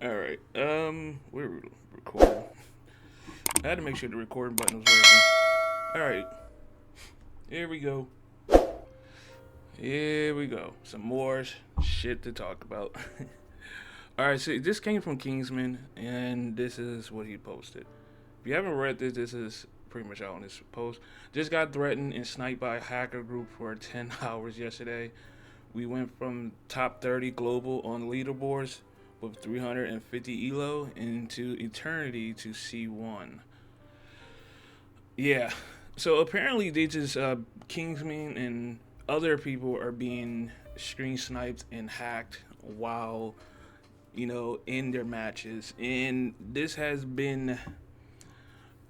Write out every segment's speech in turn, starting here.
All right. We're recording. I had to make sure the recording button was working. All right. Here we go. Here we go. Some more shit to talk about. All right. So this came from Kingsman, and this is what he posted. If you haven't read this, this is pretty much out on this post. Just got threatened and sniped by a hacker group for 10 hours yesterday. We went from top 30 global on leaderboards with 350 elo into eternity to C1. Yeah. So apparently they just Kingsman and other people are being screen sniped and hacked while in their matches, and this has been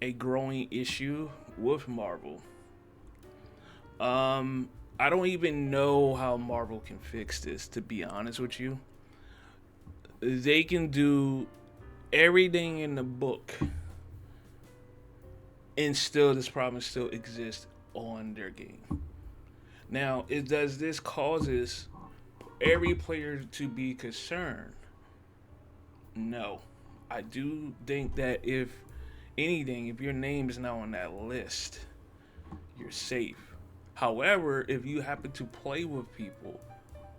a growing issue with Marvel. I don't even know how Marvel can fix this, to be honest with you. They can do everything in the book, and still this problem still exists on their game. Now, does this causes every player to be concerned? No. I do think that if anything, if your name is not on that list, you're safe. However, if you happen to play with people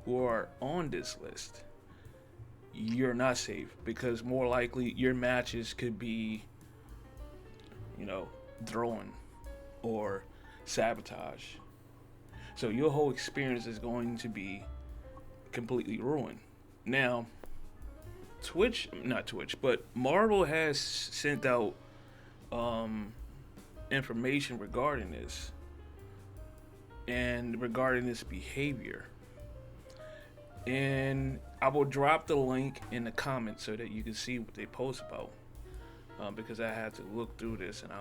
who are on this list, you're not safe, because more likely your matches could be, thrown or sabotage. So your whole experience is going to be completely ruined. Now, not Twitch, but Marvel has sent out information regarding this and regarding this behavior. And I will drop the link in the comments so that you can see what they post about. Because I had to look through this, and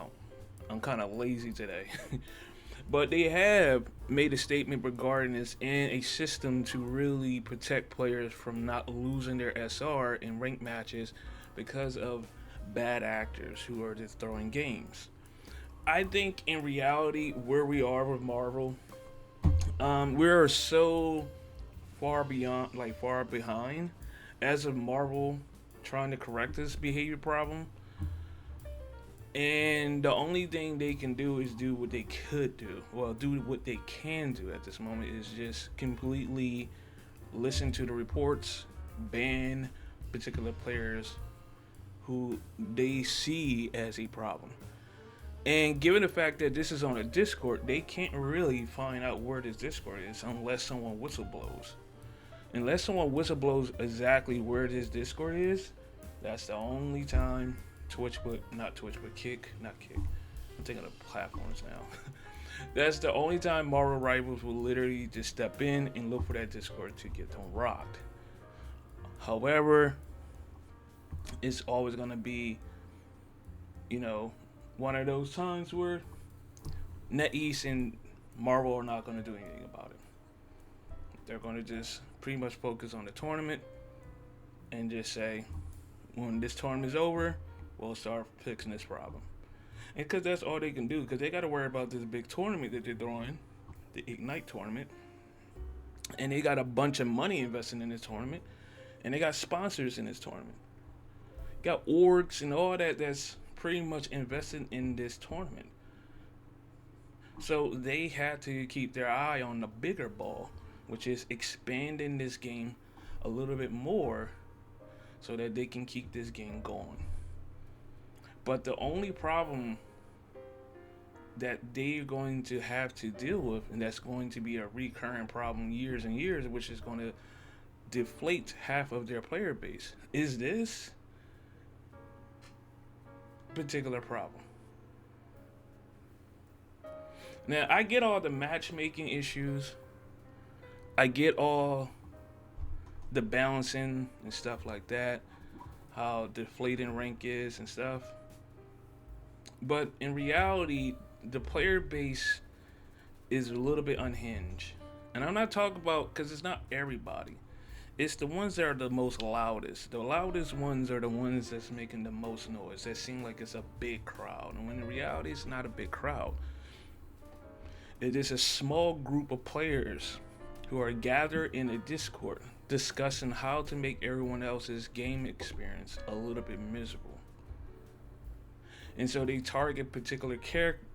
I'm kind of lazy today. But they have made a statement regarding this and a system to really protect players from not losing their SR in ranked matches because of bad actors who are just throwing games. I think in reality, where we are with Marvel, we are so far behind as of Marvel trying to correct this behavior problem. And the only thing they can do is do what they could do. Well, do what they can do at this moment is just completely listen to the reports, ban particular players who they see as a problem. And given the fact that this is on a Discord, they can't really find out where this Discord is unless someone whistleblowes. Unless someone whistleblows exactly where this Discord is, that's the only time Kick. I'm thinking of platforms now. That's the only time Marvel Rivals will literally just step in and look for that Discord to get them rocked. However, it's always gonna be, one of those times where NetEase and Marvel are not gonna do anything about it. They're gonna just pretty much focus on the tournament and just say, when this tournament is over, we'll start fixing this problem. And because that's all they can do, because they got to worry about this big tournament that they're throwing, the Ignite tournament. And they got a bunch of money invested in this tournament. And they got sponsors in this tournament. Got orgs and all that that's pretty much invested in this tournament. So they had to keep their eye on the bigger ball, which is expanding this game a little bit more so that they can keep this game going. But the only problem that they're going to have to deal with, and that's going to be a recurring problem years and years, which is going to deflate half of their player base, is this particular problem. Now, I get all the matchmaking issues. I get all the balancing and stuff like that, how deflating rank is and stuff. But in reality, the player base is a little bit unhinged. And I'm not talking about, because it's not everybody. It's the ones that are the most loudest. The loudest ones are the ones that's making the most noise. That seem like it's a big crowd. And when in reality, it's not a big crowd. It is a small group of players who are gathered in a Discord discussing how to make everyone else's game experience a little bit miserable. And so they target particular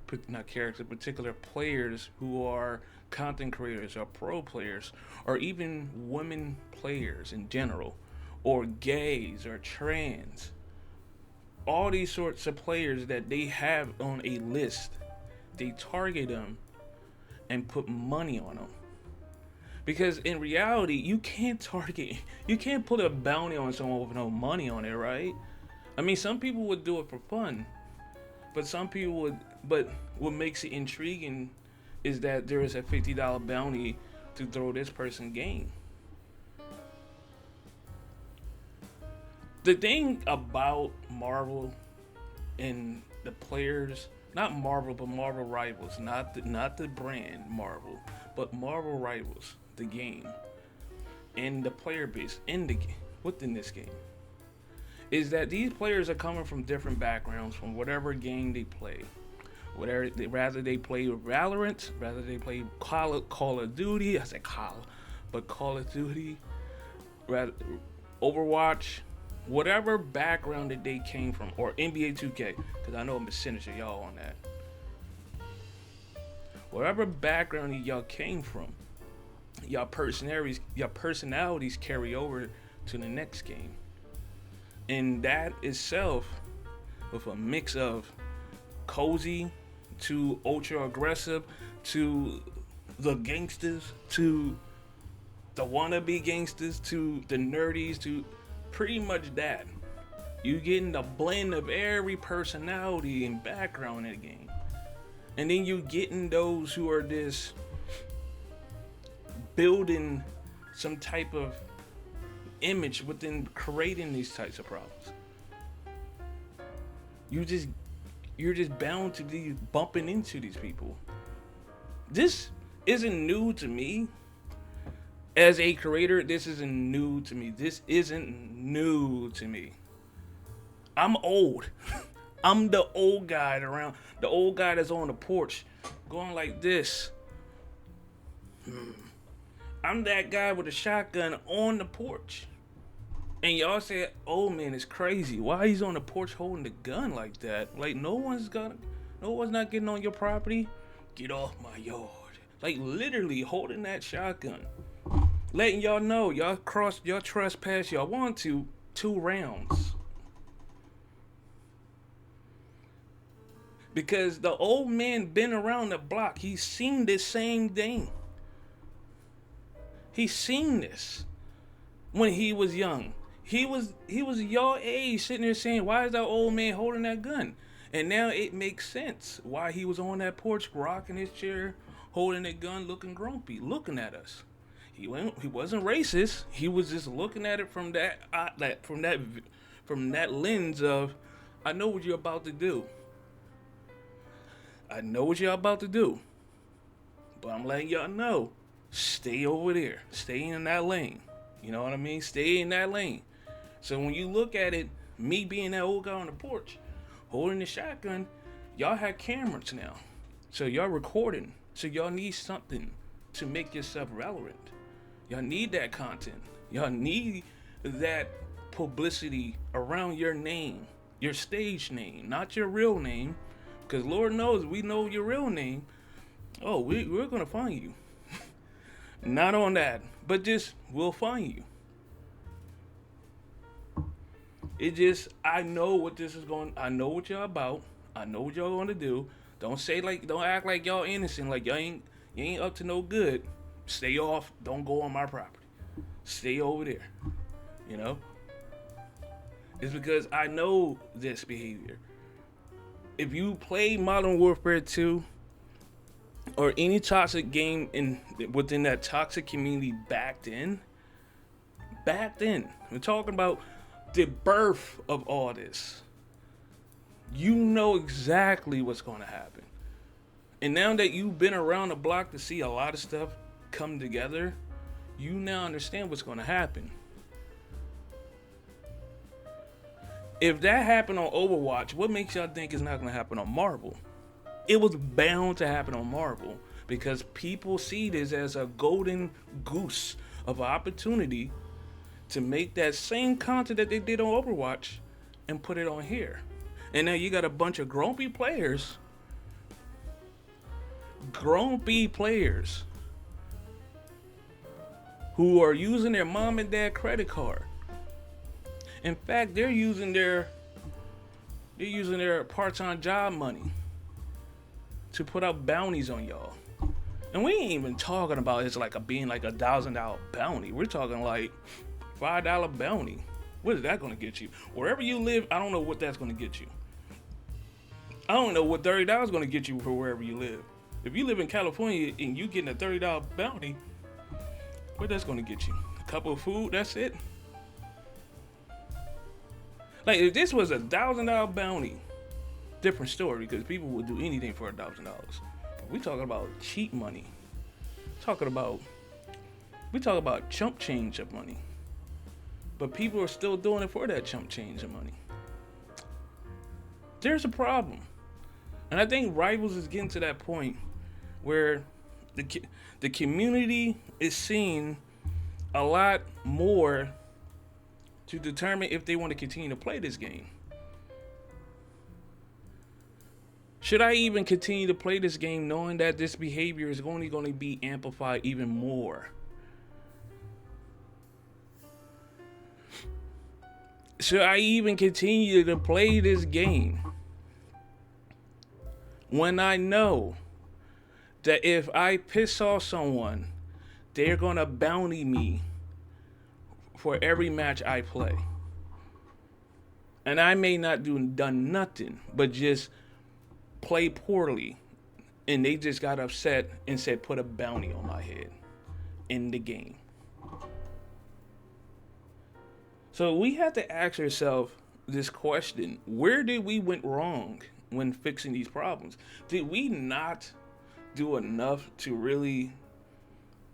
particular players who are content creators or pro players or even women players in general or gays or trans. All these sorts of players that they have on a list, they target them and put money on them. Because in reality, you can't put a bounty on someone with no money on it, right? I mean, some people would do it for fun, but but what makes it intriguing is that there is a $50 bounty to throw this person game. The thing about Marvel and the players, not Marvel, but Marvel Rivals, not the brand Marvel, but Marvel Rivals, the game, and the player base within this game, is that these players are coming from different backgrounds from whatever game they play. Rather they play Valorant, rather they play Call of Duty, Call of Duty, rather Overwatch, whatever background that they came from, or NBA 2K, because I know I'm a percentage of y'all on that. Whatever background y'all came from, y'all personalities carry over to the next game. And that itself, with a mix of cozy to ultra aggressive to the gangsters to the wannabe gangsters to the nerdies to pretty much that. You getting the blend of every personality and background in the game. And then you getting those who are just building some type of image within creating these types of problems. You're just bound to be bumping into these people. This isn't new to me. As a creator, this isn't new to me. I'm old. I'm the old guy around, the old guy that's on the porch going like this. I'm that guy with a shotgun on the porch. And y'all say, oh man, it's crazy. Why he's on the porch holding the gun like that? Like no one's not getting on your property. Get off my yard. Like literally holding that shotgun. Letting y'all know y'all trespass y'all want to 2 rounds. Because the old man been around the block. He's seen this same thing. He's seen this when he was young. He was your age sitting there saying, why is that old man holding that gun? And now it makes sense why he was on that porch rocking his chair, holding that gun, looking grumpy, looking at us. He wasn't racist. He was just looking at it from that lens of, I know what you're about to do. I know what y'all about to do. But I'm letting y'all know, stay over there. Stay in that lane. You know what I mean? Stay in that lane. So when you look at it, me being that old guy on the porch, holding the shotgun, y'all have cameras now. So y'all recording. So y'all need something to make yourself relevant. Y'all need that content. Y'all need that publicity around your name, your stage name, not your real name. Because Lord knows we know your real name. Oh, we're going to find you. Not on that, but just we'll find you. I know what this is going. I know what y'all about. I know what y'all going to do. Don't act like y'all innocent, like you ain't up to no good. Stay off. Don't go on my property. Stay over there. You know? It's because I know this behavior. If you play Modern Warfare 2 or any toxic game within that toxic community back then, we're talking about the birth of all this. You know exactly what's going to happen. And now that you've been around the block to see a lot of stuff come together, you now understand what's going to happen. If that happened on Overwatch, what makes y'all think it's not going to happen on Marvel? It was bound to happen on Marvel because people see this as a golden goose of opportunity to make that same content that they did on Overwatch and put it on here. And now you got a bunch of grumpy players who are using their mom and dad credit card. In fact, they're using their part-time job money to put out bounties on y'all. And we ain't even talking about it's like being like $1,000 bounty. We're talking like $5 bounty. What is that gonna get you? Wherever you live, I don't know what that's gonna get you. I don't know what $30 is gonna get you for wherever you live. If you live in California and you getting a $30 bounty, what that's gonna get you? A cup of food, that's it. Like if this was $1,000 bounty, different story, because people would do anything for $1,000. But we talking about cheap money. We talk about chump change of money. But people are still doing it for that chump change of money. There's a problem. And I think Rivals is getting to that point where the community is seeing a lot more to determine if they want to continue to play this game. Should I even continue to play this game knowing that this behavior is only going to be amplified even more? Should I even continue to play this game when I know that if I piss off someone, they're going to bounty me for every match I play? And I may not done nothing but just play poorly, and they just got upset and said put a bounty on my head in the game. So we have to ask ourselves this question: where did we went wrong when fixing these problems? Did we not do enough to really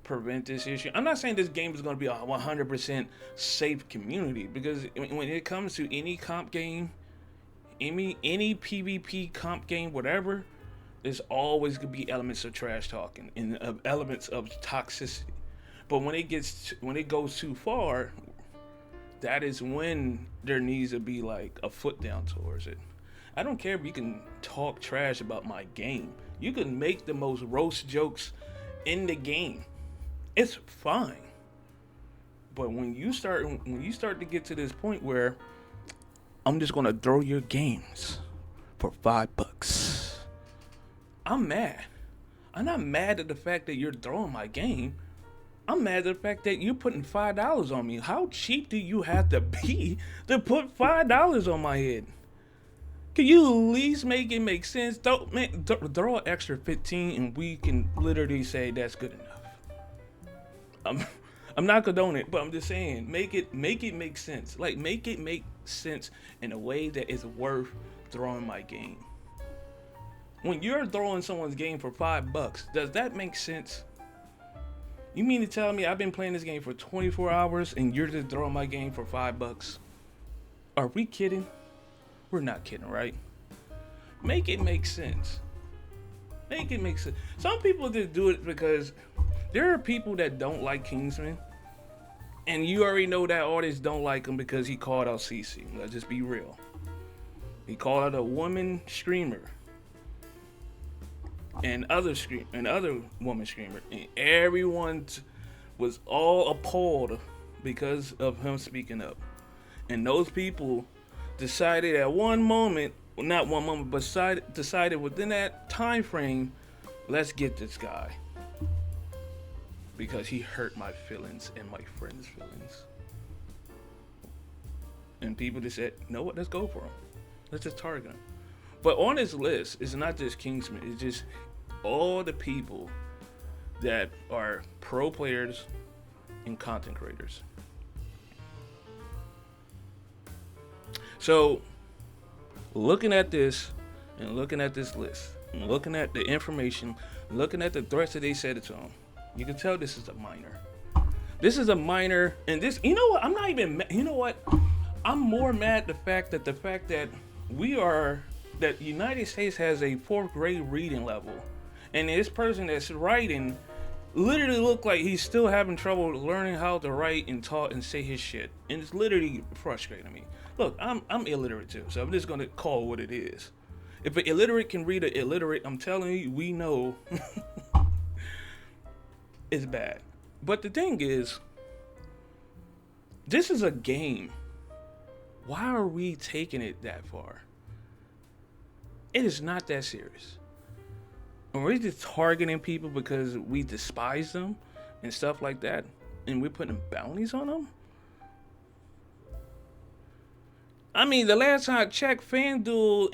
prevent this issue? I'm not saying this game is going to be a 100% safe community, because when it comes to any comp game, any PvP comp game, whatever, there's always going to be elements of trash talking and elements of toxicity. But when it goes too far, that is when there needs to be like a foot down towards it. I don't care if you can talk trash about my game. You can make the most roast jokes in the game. It's fine. But when you start to get to this point where I'm just gonna throw your games for $5, I'm mad. I'm not mad at the fact that you're throwing my game. I'm mad at the fact that you're putting $5 on me. How cheap do you have to be to put $5 on my head? Can you at least make it make sense? Throw an extra 15 and we can literally say that's good enough. I'm not condoning it, but I'm just saying, make it make sense. Like, make it make sense in a way that is worth throwing my game. When you're throwing someone's game for $5, does that make sense? You mean to tell me I've been playing this game for 24 hours and you're just throwing my game for $5? Are we kidding? We're not kidding, right? Make it make sense. Make it make sense. Some people just do it because there are people that don't like Kingsman, and you already know that artists don't like him because he called out CC. Let's just be real. He called out a woman screamer and other woman screamer, and everyone was all appalled because of him speaking up. And those people decided at one moment, well, not one moment, but decided within that time frame, let's get this guy, because he hurt my feelings and my friends' feelings. And people just said, you know what, let's go for him. Let's just target him. But on this list, it's not just Kingsman, it's just all the people that are pro players and content creators. So, looking at this and looking at this list, and looking at the information, looking at the threats that they said it to him, you can tell this is a minor. This is a minor, and this, you know what? I'm not even, you know what? I'm more mad at the fact that that United States has a 4th grade reading level, and this person that's writing literally look like he's still having trouble learning how to write and talk and say his shit, and it's literally frustrating me. Look, I'm illiterate too, so I'm just gonna call what it is. If an illiterate can read an illiterate, I'm telling you, we know it's bad. But the thing is, this is a game. Why are we taking it that far? It is not that serious. And we're just targeting people because we despise them and stuff like that, and we're putting bounties on them. I mean, the last time I checked, FanDuel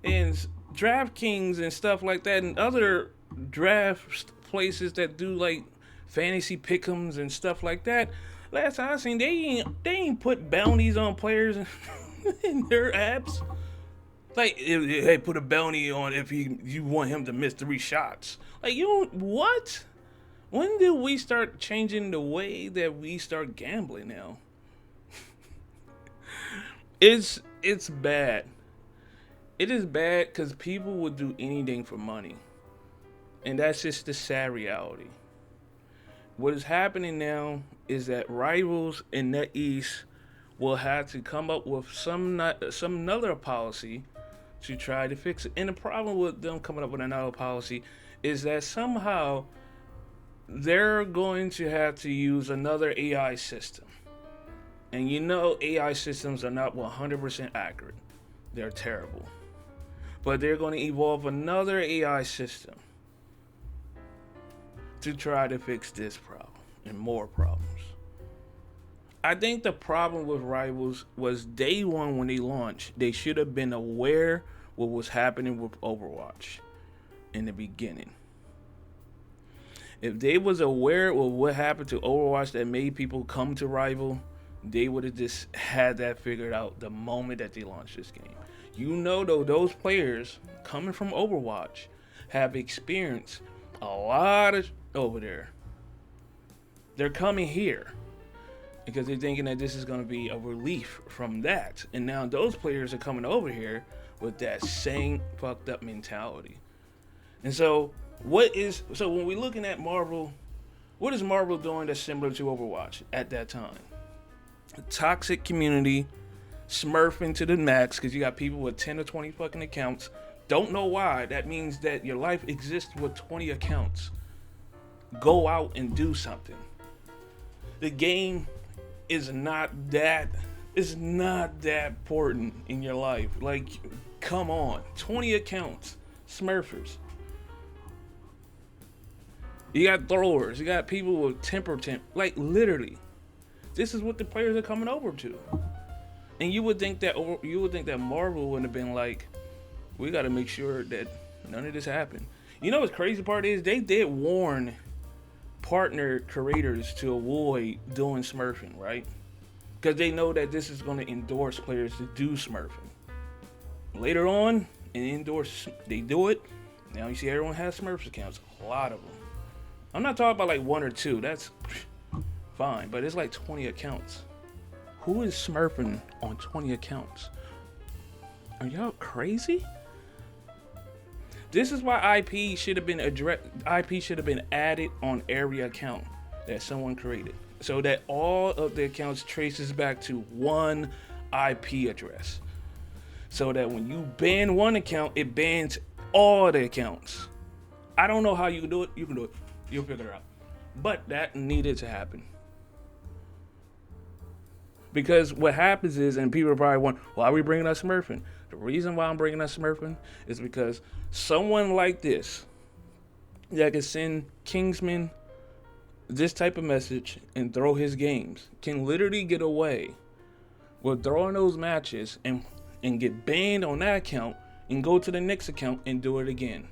and DraftKings and stuff like that, and other draft places that do like fantasy pick'ems and stuff like that. Last time I seen, they ain't put bounties on players in their apps. Like, hey, put a bounty on if you want him to miss 3 shots. Like, you don't, what? When did we start changing the way that we start gambling now? It's bad. It is bad because people will do anything for money. And that's just the sad reality. What is happening now is that rivals in NetEase will have to come up with some another policy to try to fix it. And the problem with them coming up with another policy is that somehow they're going to have to use another AI system. And you know AI systems are not 100% accurate. They're terrible. But they're going to evolve another AI system to try to fix this problem and more problems. I think the problem with Rivals was day one when they launched, they should have been aware what was happening with Overwatch in the beginning. If they was aware of what happened to Overwatch that made people come to Rival, they would have just had that figured out the moment that they launched this game. You know, though, those players coming from Overwatch have experienced a lot of over there. They're coming here because they're thinking that this is going to be a relief from that. And now those players are coming over here with that same fucked up mentality. And so when we're looking at Marvel, what is Marvel doing that's similar to Overwatch at that time? A toxic community, smurfing to the max because you got people with 10 or 20 fucking accounts. Don't know why. That means that your life exists with 20 accounts. Go out and do something. The game is not that important in your life. Like, come on. 20 accounts. Smurfers. You got throwers. You got people with temper. Like, literally. This is what the players are coming over to. And you would think that Marvel would have been like, we got to make sure that none of this happened. You know what's crazy part is they did warn partner creators to avoid doing smurfing, right? Because they know that this is going to endorse players to do smurfing. Later on, they do it. Now you see everyone has Smurfs accounts. A lot of them. I'm not talking about like 1 or 2. That's fine. But it's like 20 accounts. Who is smurfing on 20 accounts? Are y'all crazy? This is why IP should have been added on every account that someone created, so that all of the accounts traces back to one IP address. So that when you ban one account, it bans all the accounts. I don't know how you can do it. You can do it. You'll figure it out. But that needed to happen. Because what happens is, and people are probably wondering, why are we bringing up smurfing? The reason why I'm bringing up smurfing is because someone like this that can send Kingsman this type of message and throw his games can literally get away with throwing those matches and get banned on that account and go to the next account and do it again.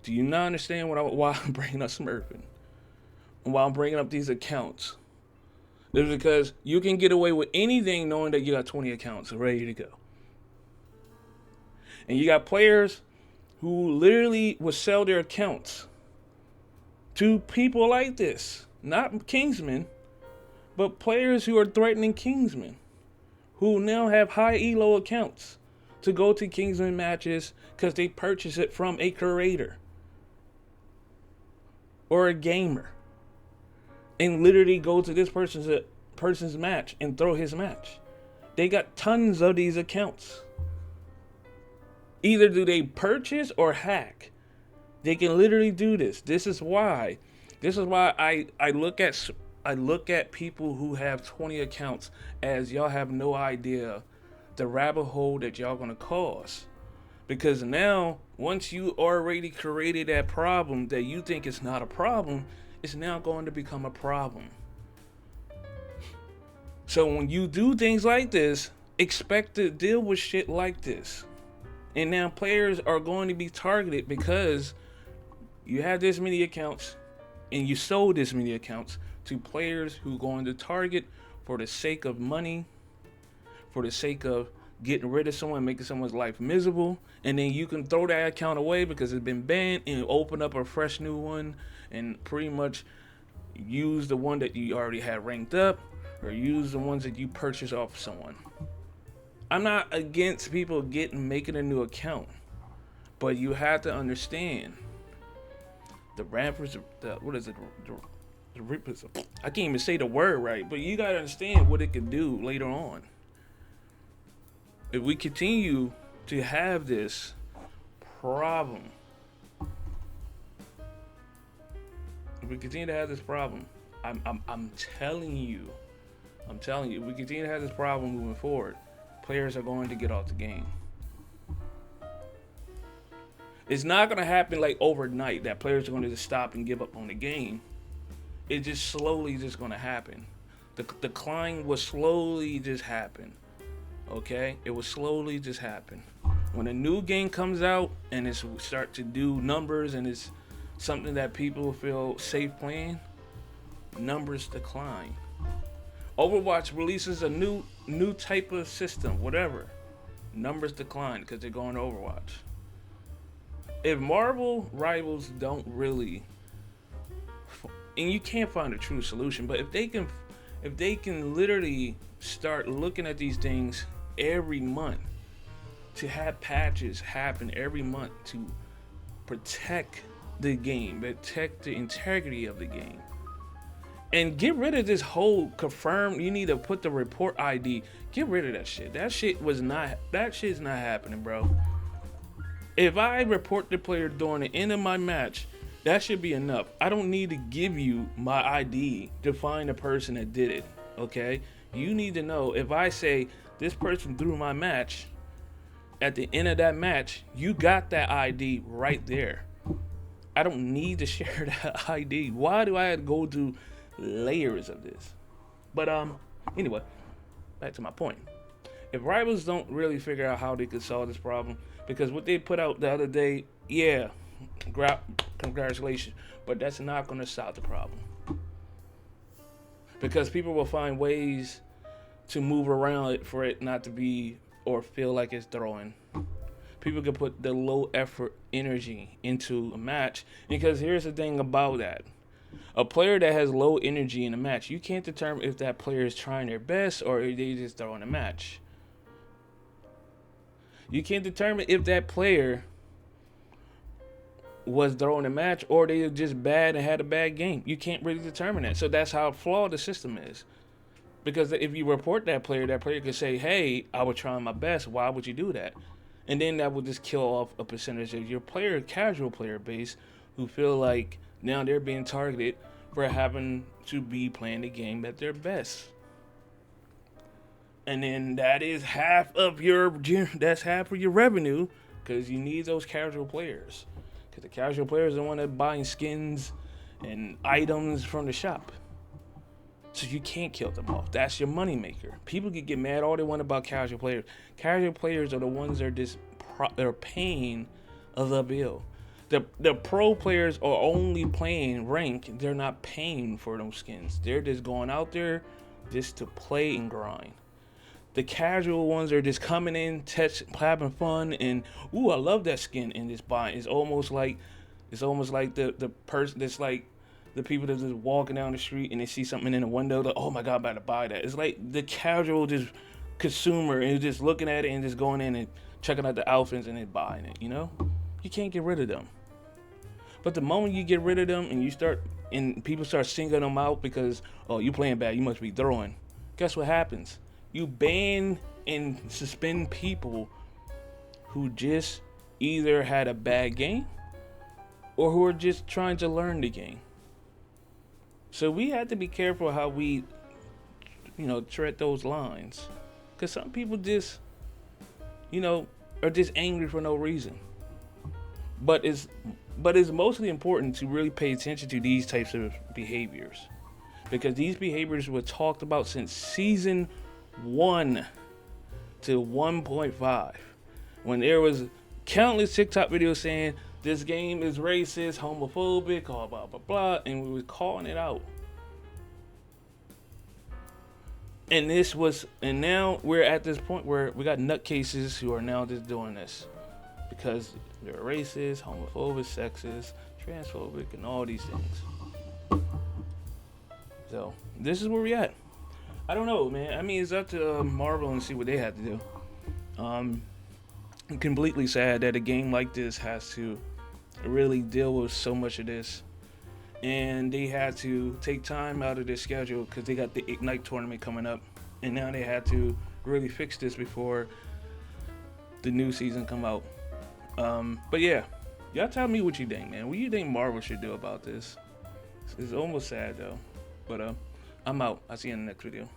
Do you not understand why I'm bringing up smurfing? And why I'm bringing up these accounts? It's because you can get away with anything knowing that you got 20 accounts ready to go. And you got players who literally will sell their accounts to people like this. Not Kingsmen, but players who are threatening Kingsmen, who now have high elo accounts to go to Kingsman matches because they purchase it from a creator. or a gamer and literally go to this person's match and throw his match. They got tons of these accounts. Either do they purchase or hack. They can literally do this. This is why I look at people who have 20 accounts as y'all have no idea the rabbit hole that y'all gonna cause. Because now, once you already created that problem that you think is not a problem, it's now going to become a problem. So when you do things like this, expect to deal with shit like this. And now players are going to be targeted because you have this many accounts and you sold this many accounts to players who are going to target for the sake of money, for the sake of getting rid of someone, making someone's life miserable, and then you can throw that account away because it's been banned and open up a fresh new one and pretty much use the one that you already had ranked up or use the ones that you purchased off someone. I'm not against people making a new account, but you have to understand the rappers, the rippers. I can't even say the word right, but you gotta understand what it can do later on. If we continue to have this problem, I'm telling you, if we continue to have this problem moving forward, players are going to get off the game. It's not going to happen like overnight that players are going to just stop and give up on the game. It's just slowly just going to happen. The decline will slowly just happen. Okay? It will slowly just happen. When a new game comes out and it's start to do numbers and it's something that people feel safe playing, numbers decline. Overwatch releases a new type of system, whatever. Numbers decline because they're going to Overwatch. If Marvel Rivals don't really, and you can't find a true solution, but if they can literally start looking at these things every month, to have patches happen every month to protect the game, protect the integrity of the game, and get rid of this whole confirm, you need to put the report ID, get rid of that shit. That shit's not happening, bro. If I report the player during the end of my match, that should be enough. I don't need to give you my ID to find the person that did it, okay? You need to know if I say this person threw my match, at the end of that match, you got that ID right there. I don't need to share that ID. Why do I have to go through layers of this? But anyway, back to my point. If rivals don't really figure out how they could solve this problem, because what they put out the other day, yeah, congratulations, but that's not going to solve the problem. Because people will find ways to move around it for it not to be or feel like it's throwing. People can put the low effort energy into a match, because here's the thing about that. A player that has low energy in a match, you can't determine if that player is trying their best or if they just throwing a match. You can't determine if that player was throwing a match or they were just bad and had a bad game. You can't really determine that. So that's how flawed the system is. Because if you report that player could say, hey, I was trying my best. Why would you do that? And then that would just kill off a percentage of your casual player base who feel like now they're being targeted for having to be playing the game at their best. And then that is half of your revenue, because you need those casual players. Because the casual players are the one that buying skins and items from the shop. So you can't kill them off. That's your money maker. People can get mad all they want about casual players. Casual players are the ones that are paying the bill. The pro players are only playing rank. They're not paying for those skins. They're just going out there just to play and grind. The casual ones are just coming in, having fun, and ooh, I love that skin, and just buying. It's almost like the person that's like the people that just walking down the street and they see something in the window, like, oh my god, I'm about to buy that. It's like the casual just consumer and just looking at it and just going in and checking out the outfits and then buying it. You know, you can't get rid of them. But the moment you get rid of them and people start singling them out because, oh, you playing bad, you must be throwing. Guess what happens? You ban and suspend people who just either had a bad game or who are just trying to learn the game. So we have to be careful how we, tread those lines. Because some people just, are just angry for no reason. But it's mostly important to really pay attention to these types of behaviors. Because these behaviors were talked about since season 1 to 1.5. When there was countless TikTok videos saying this game is racist, homophobic, blah, blah, blah, blah. And we were calling it out. And now we're at this point where we got nutcases who are now just doing this. Because they're racist, homophobic, sexist, transphobic, and all these things. So, this is where we at. I don't know, man. I mean, it's up to Marvel and see what they have to do. I'm completely sad that a game like this has to really deal with so much of this. And they had to take time out of their schedule because they got the Ignite tournament coming up. And now they had to really fix this before the new season come out. But yeah, y'all tell me what you think, man. What do you think Marvel should do about this? It's almost sad though. But I'm out. I'll see you in the next video.